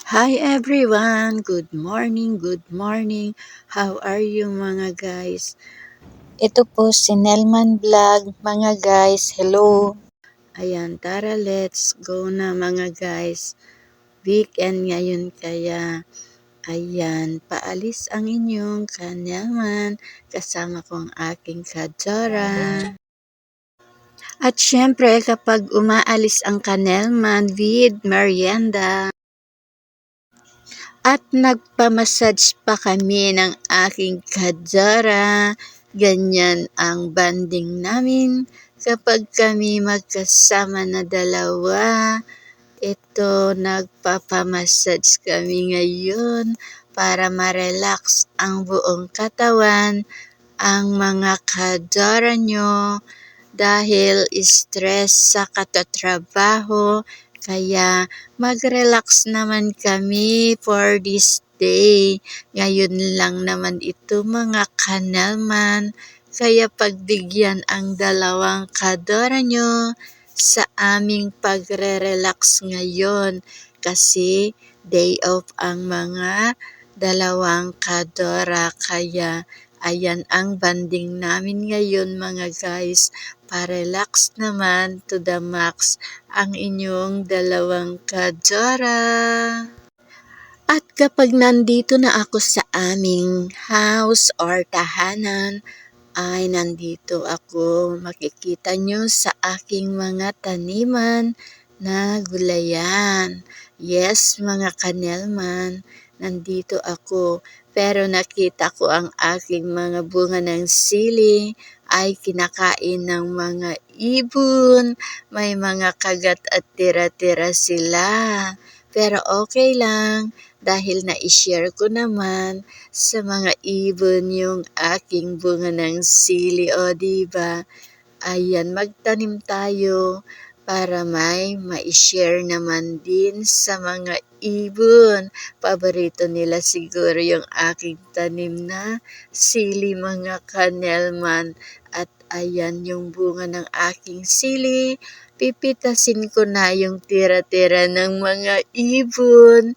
Hi everyone! Good morning, good morning. How are you mga guys? Ito po si Nelman Vlog, mga guys. Hello! Ayan, tara let's go na mga guys. Weekend ngayon kaya ayan, paalis ang inyong kanyaman kasama kong aking kadzora. At syempre kapag umaalis ang kanelman with merienda. At nagpamassage pa kami ng aking kadzara. Ganyan ang banding namin kapag kami magkasama na dalawa. Ito, nagpapamassage kami ngayon para ma-relax ang buong katawan, ang mga kadzara nyo dahil stress sa katatrabaho. Kaya mag-relax naman kami for this day. Ngayon lang naman ito mga kanalman. Kaya pagbigyan ang dalawang kadora nyo sa aming pagre-relax ngayon. Kasi day off ang mga dalawang kadora. Kaya ayan ang banding namin ngayon mga guys. Pa-relax naman to the max ang inyong dalawang kadzora. At kapag nandito na ako sa aming house or tahanan, ay nandito ako. Makikita nyo sa aking mga taniman na gulayan. Yes, mga kanelman, nandito ako. Pero nakita ko ang aking mga bunga ng sili ay kinakain ng mga ibon. May mga kagat at tira-tira sila. Pero okay lang dahil na-share ko naman sa mga ibon yung aking bunga ng sili. O diba? Ayan, magtanim tayo para may ma-share naman din sa mga ibon. Paborito nila siguro yung aking tanim na sili mga kanelman. At ayan yung bunga ng aking sili. Pipitasin ko na yung tira-tira ng mga ibon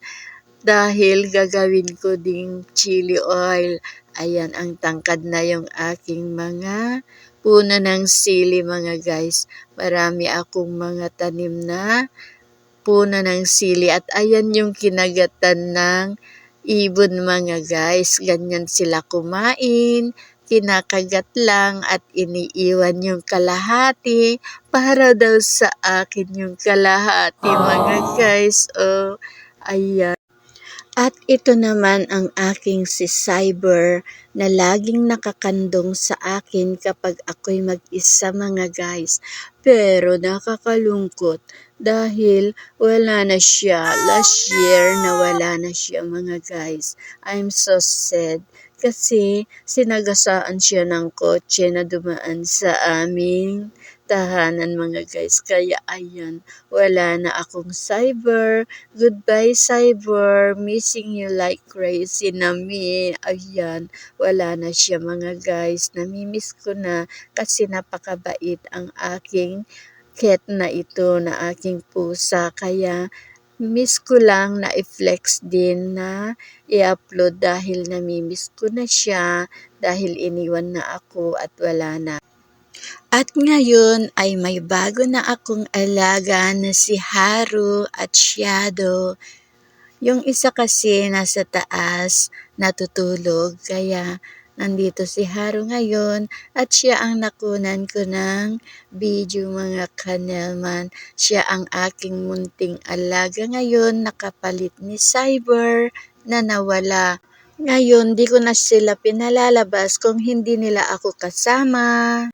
dahil gagawin ko ding chili oil. Ayan, ang tangkad na yung aking mga puno ng sili mga guys. Marami akong mga tanim na puno ng sili at ayan yung kinagatan ng ibon mga guys. Ganyan sila kumain, kinakagat lang at iniiwan yung kalahati para daw sa akin yung kalahati mga guys. Oh, ayan. At ito naman ang aking si Cyber na laging nakakandong sa akin kapag ako'y mag-isa mga guys. Pero nakakalungkot dahil wala na siya. Last year nawala na siya mga guys. I'm so sad kasi sinagasaan siya ng kotse na dumaan sa aming tahanan mga guys. Kaya ayan, wala na akong Cyber. Goodbye, Cyber. Missing you like crazy na me. Ayan, wala na siya mga guys. Namimiss ko na kasi napakabait ang aking cat na ito, na aking pusa. Kaya miss ko lang na i-flex din na i-upload dahil namimiss ko na siya dahil iniwan na ako at wala na. At ngayon ay may bago na akong alaga na si Haru at Shadow. Yung isa kasi nasa taas, natutulog, kaya nandito si Haru ngayon at siya ang nakunan ko ng video mga kanelman. Siya ang aking munting alaga ngayon, nakapalit ni Cyber na nawala. Ngayon, di ko na sila pinalalabas kung hindi nila ako kasama.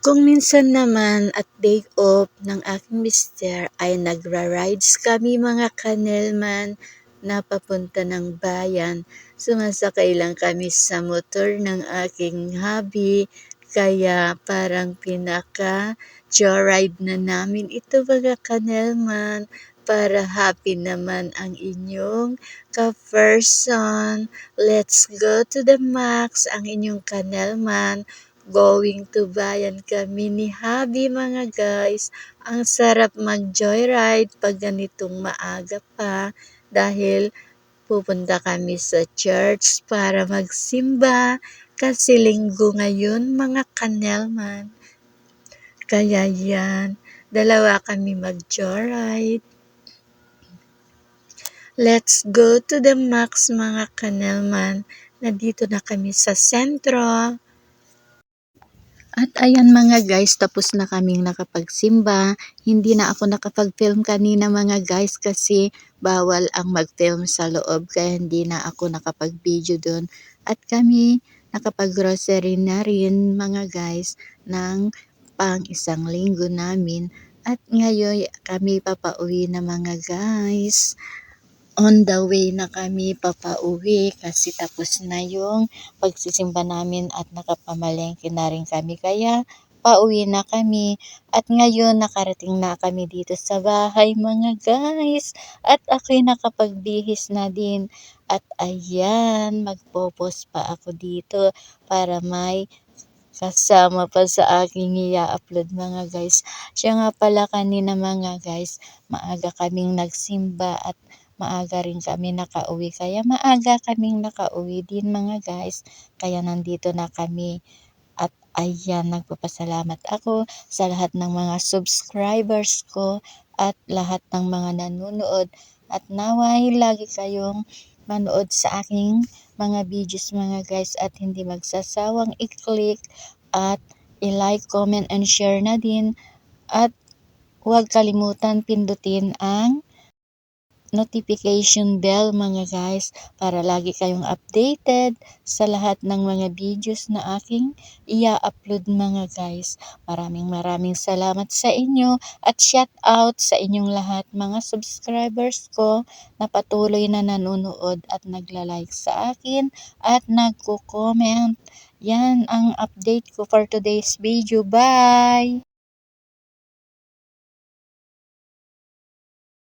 Kung minsan naman at day off ng aking mister ay nagra-rides kami mga kanelman na papunta ng bayan. Sumasakay lang kami sa motor ng aking hubby kaya parang pinaka-joyride na namin ito mga kanelman para happy naman ang inyong ka-person. Let's go to the max ang inyong kanelman. Going to bayan kami ni hubby mga guys. Ang sarap mag-joyride pag ganitong maaga pa. dahil pupunta kami sa church para magsimba kasi linggo ngayon mga kanelman. Kaya yan, dalawa kami mag-joyride. Let's go to the max mga kanelman. Nandito na kami sa sentro. At ayan mga guys, tapos na kaming nakapagsimba. Hindi na ako nakapag-film kanina mga guys kasi bawal ang mag-film sa loob kaya hindi na ako nakapag-video doon. At kami nakapag-grocery na rin mga guys ng pang isang linggo namin. At ngayon kami papauwi na mga guys. On the way na kami papauwi kasi tapos na yung pagsisimba namin at nakapamalengke na rin kami kaya pauwi na kami. At ngayon nakarating na kami dito sa bahay mga guys at ako'y nakapagbihis na din. At ayan, magpo-post pa ako dito para may kasama pa sa aking i-upload mga guys. Siya nga pala kanina mga guys, maaga kaming nagsimba at maaga rin kami nakauwi. Kaya maaga kaming nakauwi din mga guys. Kaya nandito na kami. At ayan, nagpapasalamat ako sa lahat ng mga subscribers ko at lahat ng mga nanonood. At naway lagi kayong manood sa aking mga videos mga guys at hindi magsasawang i-click at i-like, comment, and share na din. At huwag kalimutan pindutin ang notification bell mga guys para lagi kayong updated sa lahat ng mga videos na aking i-upload mga guys. Maraming salamat sa inyo at shout out sa inyong lahat mga subscribers ko na patuloy na nanonood at nagla-like sa akin at nagko-comment. Yan ang update ko for today's video. Bye!